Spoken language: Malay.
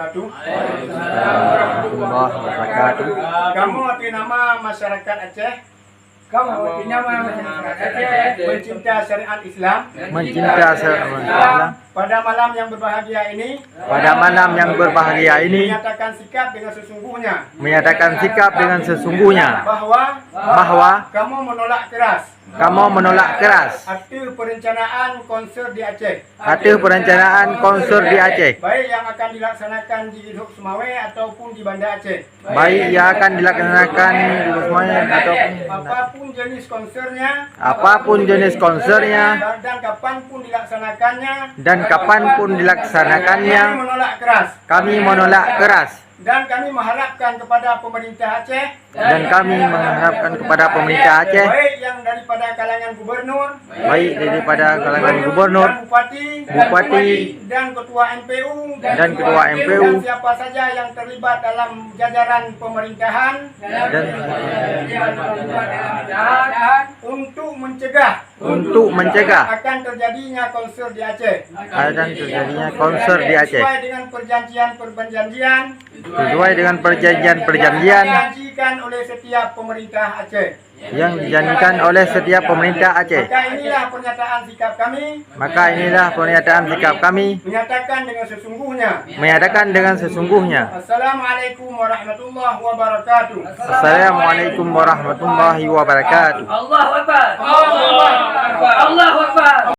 wabarakatuh. Warahmatullahi wabarakatuh. Kamu atas nama masyarakat Aceh mencinta syariat Islam. Mencinta syariat Islam. Pada malam yang berbahagia ini, menyatakan sikap dengan sesungguhnya bahwa kamu menolak keras aktif perencanaan konser di Aceh, baik yang akan dilaksanakan di Hub Sumawe ataupun di Banda Aceh. Apapun jenis konsernya dan kapanpun dilaksanakannya, kami menolak keras. Dan kami mengharapkan kepada pemerintah Aceh, baik yang daripada kalangan gubernur, bupati, dan ketua MPU, dan siapa saja yang terlibat dalam jajaran pemerintahan, untuk mencegah akan terjadinya konser di Aceh. Sesuai dengan perjanjian dijanjikan oleh setiap pemerintah Aceh. Maka inilah pernyataan sikap kami, menyatakan dengan sesungguhnya. Assalamualaikum warahmatullahi wabarakatuh. Allahu Akbar. Allahu Akbar.